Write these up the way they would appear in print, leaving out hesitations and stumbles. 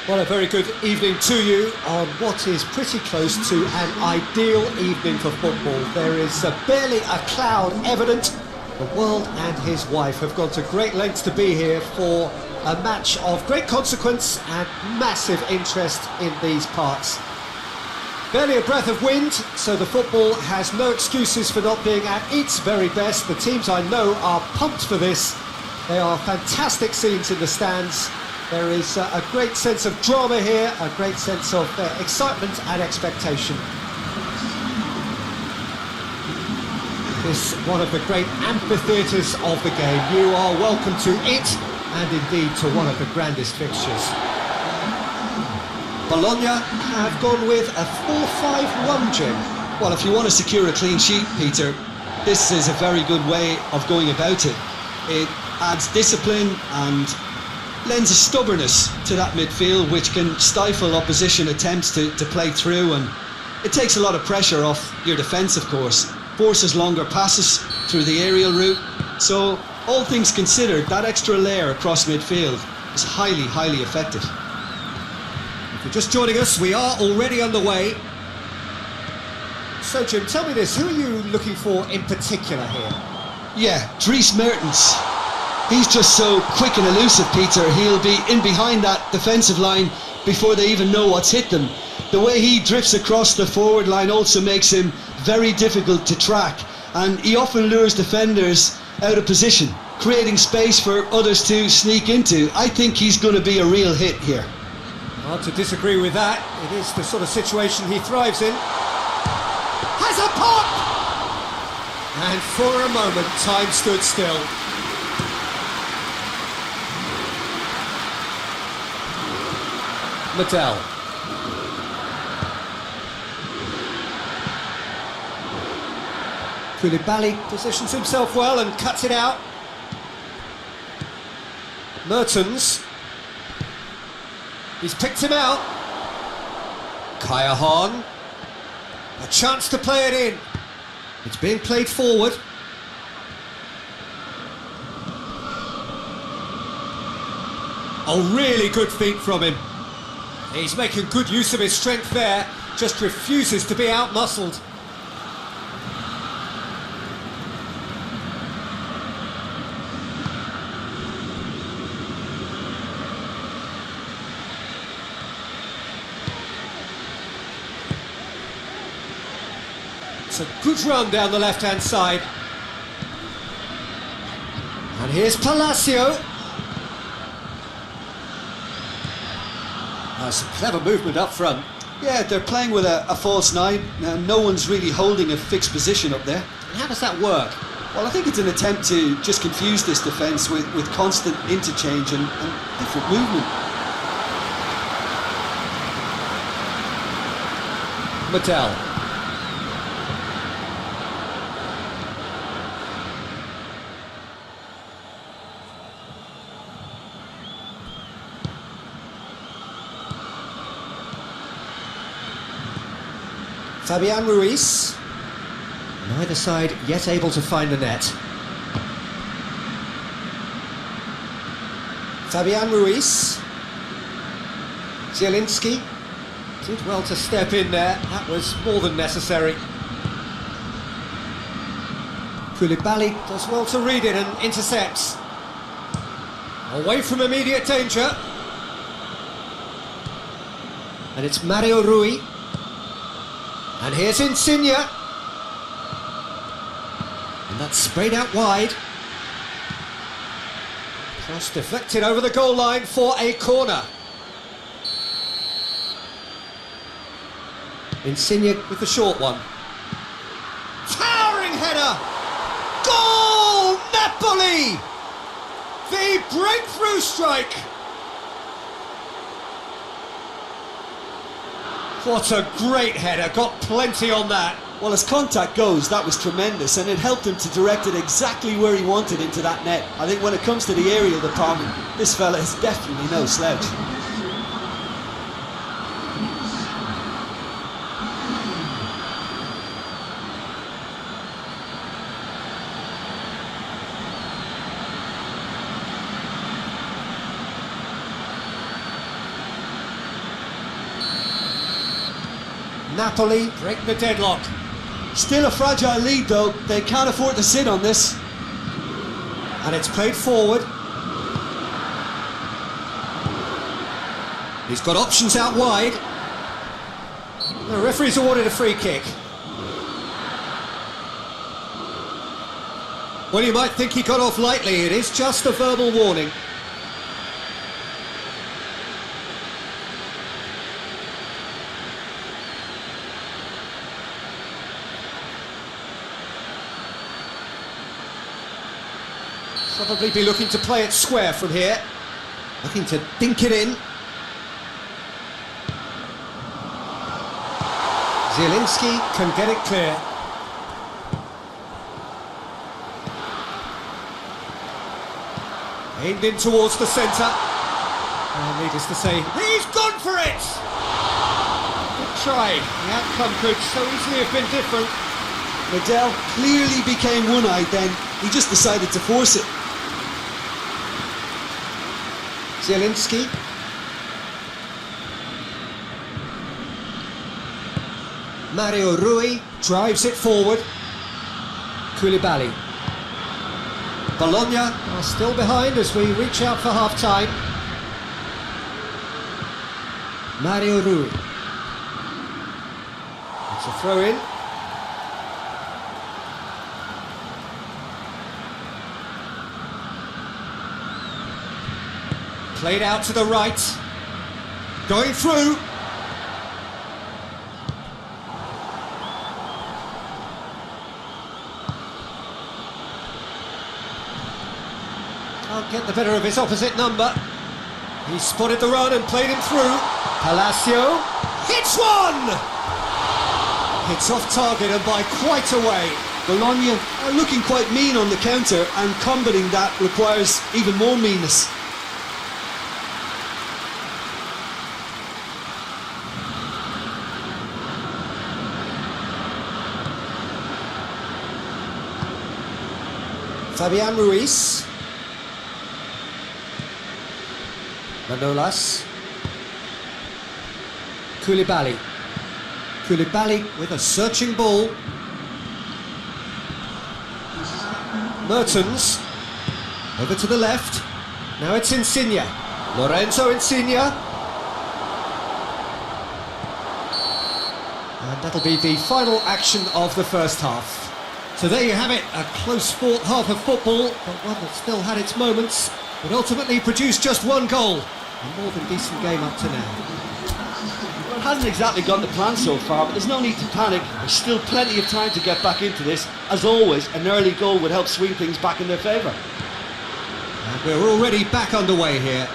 Well, a very good evening to you on what is pretty close to an ideal evening for football. There is barely a cloud evident. The world and his wife have gone to great lengths to be here for a match of great consequence and massive interest in these parts. Barely a breath of wind, so the football has no excuses for not being at its very best. The teams I know are pumped for this. They are fantastic scenes in the stands. There is a great sense of drama here, a great sense of excitement and expectation. This is one of the great amphitheatres of the game. You are welcome to it, and indeed to one of the grandest fixtures. Bologna have gone with a 4-5-1, Jim. Well, if you want to secure a clean sheet, Peter, this is a very good way of going about it. It adds discipline and lends a stubbornness to that midfield, which can stifle opposition attempts to play through, and it takes a lot of pressure off your defence, of course. Forces longer passes through the aerial route. So, all things considered, that extra layer across midfield is highly, highly effective. If you're just joining us, we are already underway. So, Jim, tell me this, who are you looking for in particular here? Yeah, Dries Mertens. He's just so quick and elusive, Peter. He'll be in behind that defensive line before they even know what's hit them. The way he drifts across the forward line also makes him very difficult to track, and he often lures defenders out of position, creating space for others to sneak into. I think he's going to be a real hit here. Hard to disagree with that. It is the sort of situation he thrives in. Has a pop! And for a moment, time stood still. Medel. Koulibaly positions himself well and cuts it out. Mertens. He's picked him out. Kaya Hahn. A chance to play it in. It's being played forward. Oh, really good feet from him. He's making good use of his strength there, just refuses to be out-muscled. It's a good run down the left-hand side. And here's Palacio. Some clever movement up front. Yeah, they're playing with a false nine. No one's really holding a fixed position up there. How does that work? Well, I think it's an attempt to just confuse this defence with constant interchange and different movement. Medel. Fabian Ruiz. Neither side yet able to find the net. Fabian Ruiz. Zielinski did well to step in there. That was more than necessary. Koulibaly does well to read it and intercepts. Away from immediate danger. And it's Mario Rui. And here's Insigne. And that's sprayed out wide. Cross deflected over the goal line for a corner. Insigne with the short one. Towering header! Goal! Napoli! The breakthrough strike! What a great header, got plenty on that. Well, as contact goes, that was tremendous, and it helped him to direct it exactly where he wanted into that net. I think when it comes to the aerial department, this fella is definitely no slouch. Napoli break the deadlock. Still a fragile lead though, they can't afford to sit on this. And it's played forward. He's got options out wide. The referee's awarded a free kick. Well, you might think he got off lightly. It is just a verbal warning. Probably be looking to play it square from here. Looking to dink it in. Zielinski can get it clear. Aimed in towards the centre. And needless to say, he's gone for it! Good try. The outcome could so easily have been different. Medel clearly became one-eyed then. He just decided to force it. Zielinski. Mario Rui drives it forward. Koulibaly. Bologna are still behind as we reach out for half-time. Mario Rui. It's a throw-in. Played out to the right. Going through. Can't get the better of his opposite number. He spotted the run and played him through. Palacio hits one! Hits off target and by quite a way. Bologna are looking quite mean on the counter, and combating that requires even more meanness. Fabian Ruiz. Manolas. Koulibaly. Koulibaly with a searching ball. Mertens. Over to the left. Now it's Insigne. Lorenzo Insigne. And that'll be the final action of the first half. So there you have it, a close fought half of football, but one that still had its moments, but ultimately produced just one goal. A more than decent game up to now. Well, it hasn't exactly gone to plan so far, but there's no need to panic. There's still plenty of time to get back into this. As always, an early goal would help swing things back in their favour. And we're already back underway here.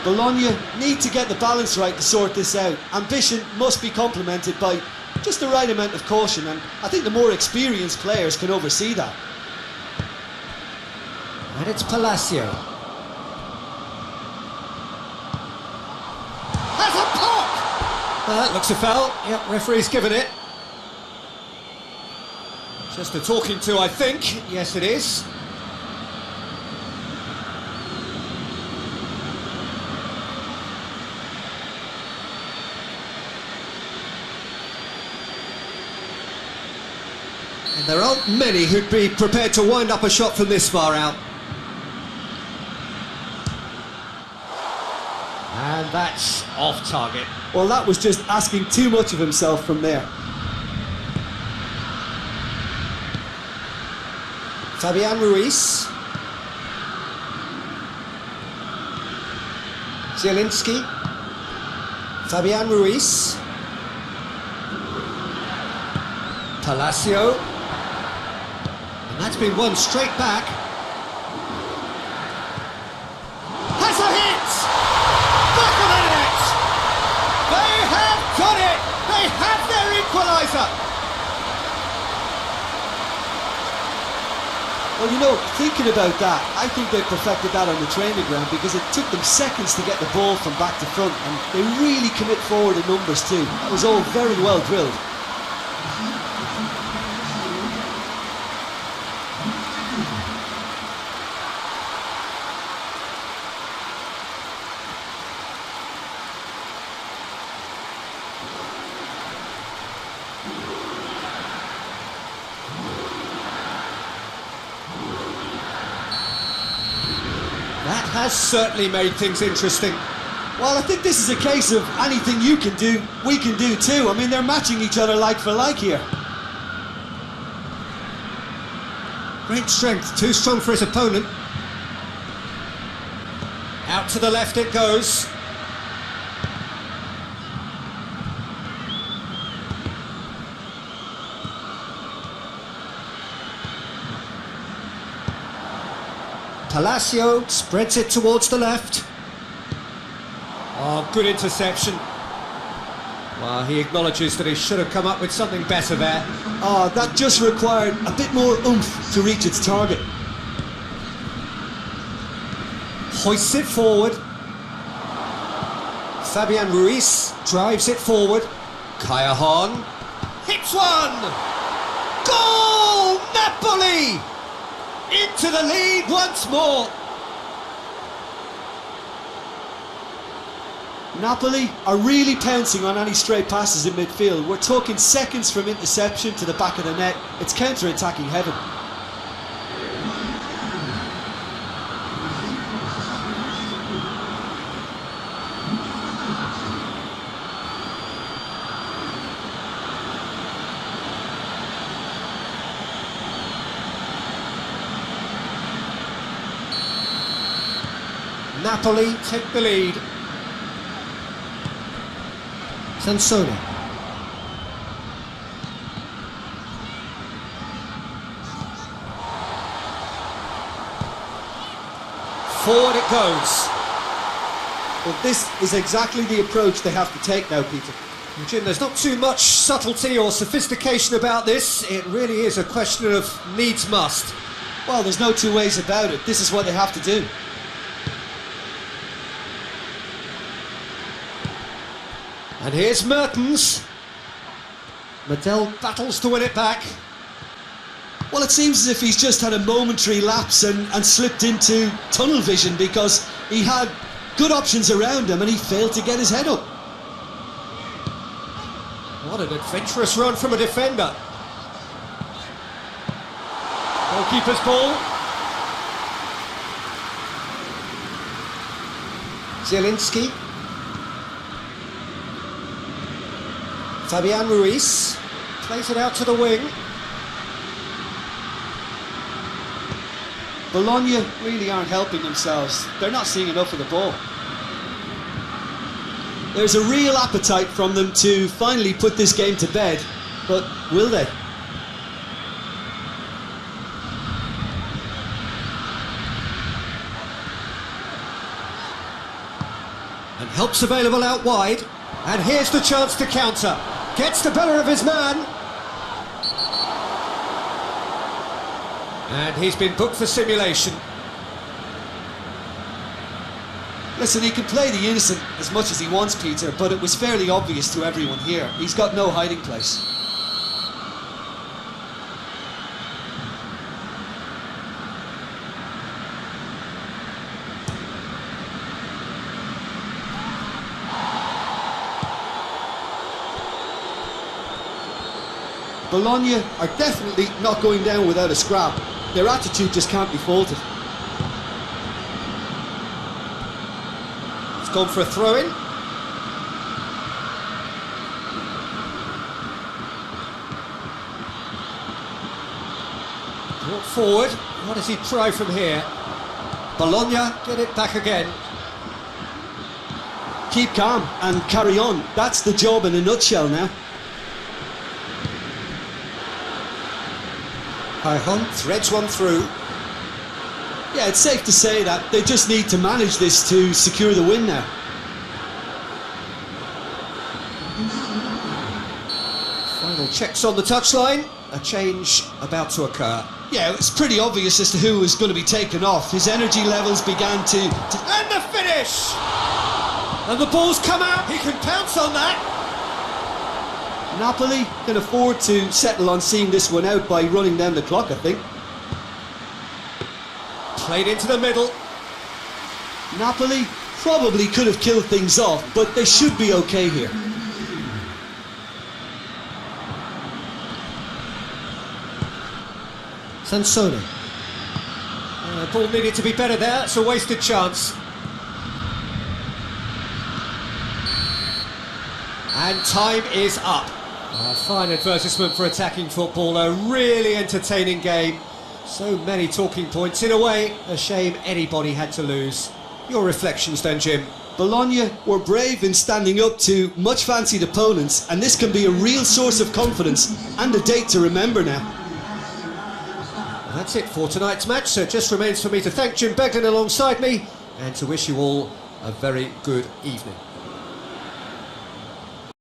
Bologna need to get the balance right to sort this out. Ambition must be complemented by just the right amount of caution, and I think the more experienced players can oversee that. And it's Palacio. Has a pop! That looks a foul. Yep, referee's given it. Just a talking to, I think. Yes, it is. And there aren't many who'd be prepared to wind up a shot from this far out. And that's off target. Well, that was just asking too much of himself from there. Fabian Ruiz. Zielinski. Fabian Ruiz. Palacio. And that's been won straight back. Has a hit! Back of the net! They have got it! They have their equaliser! Well, you know, thinking about that, I think they perfected that on the training ground, because it took them seconds to get the ball from back to front, and they really commit forward in numbers too. That was all very well drilled. That has certainly made things interesting. Well, I think this is a case of anything you can do, we can do too. I mean, they're matching each other like for like here. Great strength, too strong for his opponent. Out to the left it goes. Palacio spreads it towards the left. Oh, good interception. Well, he acknowledges that he should have come up with something better there. Oh, that just required a bit more oomph to reach its target. Hoists it forward. Fabian Ruiz drives it forward. Callejon hits one! Goal! Napoli! Into the lead once more. Napoli are really pouncing on any stray passes in midfield. We're talking seconds from interception to the back of the net. It's counter-attacking heaven. Napoli take the lead. Sansone. Forward it goes. Well, this is exactly the approach they have to take now, Peter. Jim, there's not too much subtlety or sophistication about this. It really is a question of needs must. Well, there's no two ways about it. This is what they have to do. And here's Mertens. Medel battles to win it back. Well, it seems as if he's just had a momentary lapse and slipped into tunnel vision because he had good options around him and he failed to get his head up. What an adventurous run from a defender. Goalkeeper's ball. Zielinski. Fabian Ruiz plays it out to the wing. Bologna really aren't helping themselves. They're not seeing enough of the ball. There's a real appetite from them to finally put this game to bed, but will they? And help's available out wide. And here's the chance to counter. Gets the better of his man. And he's been booked for simulation. Listen, he can play the innocent as much as he wants, Peter, but it was fairly obvious to everyone here. He's got no hiding place. Bologna are definitely not going down without a scrap. Their attitude just can't be faulted. It's gone for a throw-in. Brought forward. What does he try from here? Bologna get it back again. Keep calm and carry on. That's the job in a nutshell now. Callejon threads one through. Yeah, it's safe to say that they just need to manage this to secure the win now. Final checks on the touchline. A change about to occur. Yeah, it's pretty obvious as to who was going to be taken off. His energy levels began to... And the finish! And the ball's come out. He can pounce on that. Napoli can afford to settle on seeing this one out by running down the clock, I think. Played into the middle. Napoli probably could have killed things off, but they should be okay here. Sansone. Ball needed to be better there, it's a wasted chance. And time is up. A fine advertisement for attacking football, a really entertaining game. So many talking points. In a way, a shame anybody had to lose. Your reflections then, Jim? Bologna were brave in standing up to much fancied opponents, and this can be a real source of confidence and a date to remember now. Well, that's it for tonight's match, so it just remains for me to thank Jim Beglin alongside me and to wish you all a very good evening.